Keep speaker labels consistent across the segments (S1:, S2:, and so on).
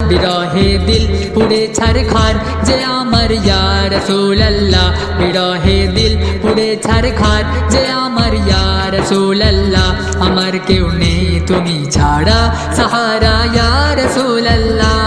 S1: বিরহে দিল পুড়ে ছারখার যে আমার ইয়া রাসূলুল্লাহ বিরহে দিল পুড়ে ছারখার যে আমার ইয়া রাসূলুল্লাহ আমার কেউ নেই তুমি ছাড়া সাহারা ইয়া রাসূলুল্লাহ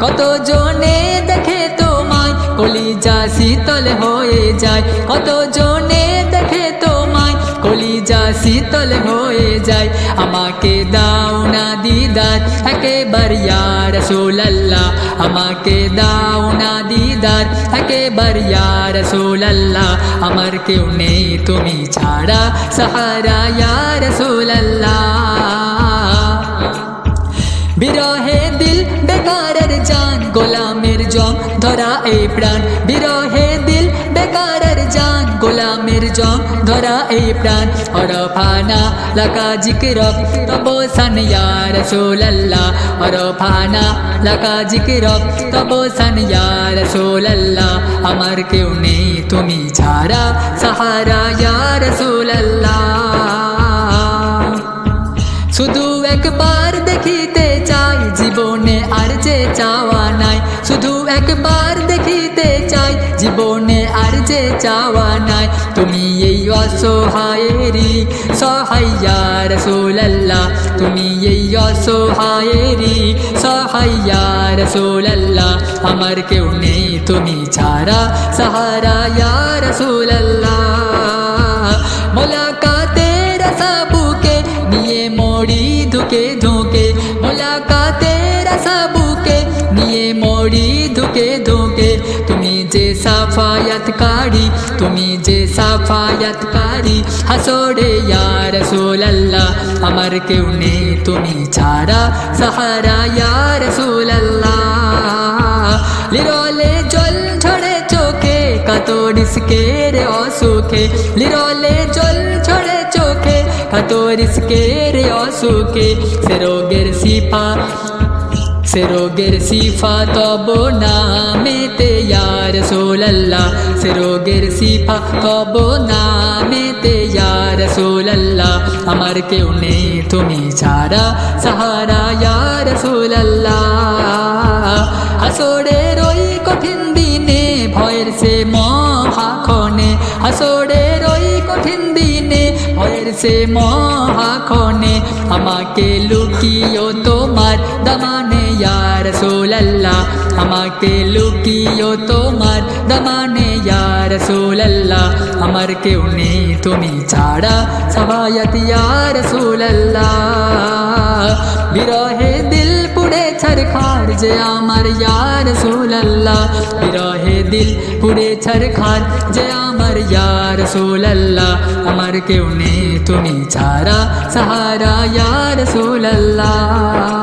S1: কত জনে দেখে তোমায় কলিজা শীতল হয়ে যায় কত জনে দেখে তোমায় কলিজা শীতল হয়ে যায় আমাকে দাও না দিদার একেবার ইয়া রাসূলুল্লাহ আমাকে দাও না দিদার একেবার ইয়া রাসূলুল্লাহ আমার কেউ নেই তুমি ছাড়া সাহারা ইয়া রাসূলুল্লাহ বিরহে দিল বেকারের জান গোলামের জং ধরা এই প্রাণ বিরহে দিল বেকারের জান গোলামের জং ধরা এই প্রাণ অরফানা লাকা জিকিরক তবো সান ইয়া রাসূলুল্লাহ অরফানা লাকা জিকিরক তবো সান ইয়া রাসূলুল্লাহ আমার কেউ নেই তুমি ছাড়া সাহারা ইয়া রাসূলুল্লাহ শুধু একবার দেখিতে চাই জীবনে আর যে চাওয়া নাই শুধু একবার দেখিতে চাই জীবনে আর যে চাওয়া নাই তুমি এই অসহায়েরই সহায় ইয়া রাসূলুল্লাহ তুমি এই অসহায়েরই সহায় ইয়া রাসূলুল্লাহ আমার কেউ নেই তুমি ছাড়া সাহারা ইয়া রাসূলুল্লাহ মুলাকাতের আশাবুকে নিয়ে মরি ধুকে ধুকে মুলাকাতের আশাবুকে নিয়ে মরি ধুকে ধুকে তুমি যে সাফায়াতকারী তুমি যে সাফায়াতকারী হাসরে ইয়া রাসূলুল্লাহ আমার কেউ নেই তুমি ছাড়া সাহারা ইয়া রাসূলুল্লাহ লিরলে জল ঝরে চোখে কাতর ইসকের অসুখে লিরলে জল ঝরে চোখে কাতর ইসকের অসুখে সে রোগের শিফা তব নামেতে ইয়া রাসূলুল্লাহ সে রোগের শিফা তব নামেতে ইয়া রাসূলুল্লাহ আমার কেউ নেই তুমি ছাড়া সাহারা ইয়া রাসূলুল্লাহ হাসরের ওই কঠিন দিনে ভয়ের সে মহাক্ষণে হাসরের ওই কঠিন দিনে ভয়ের সে মহাক্ষণে আমাকে লুকিও তোমার দামানে ইয়া রাসূলুল্লাহ আমাকে লুকিও তোমার দামানে ইয়া রাসূলুল্লাহ আমার কেউ নেই তুমি ছাড়া সাফায়াত ইয়া রাসূলুল্লাহ বিরহে দিল পুড়ে ছারখার যে আমার ইয়া রাসূলুল্লাহ বিরহে দিল পুড়ে ছারখার যে আমার ইয়া রাসূলুল্লাহ আমার কেউ নেই তুমি ছাড়া সাহারা ইয়া রাসূলুল্লাহ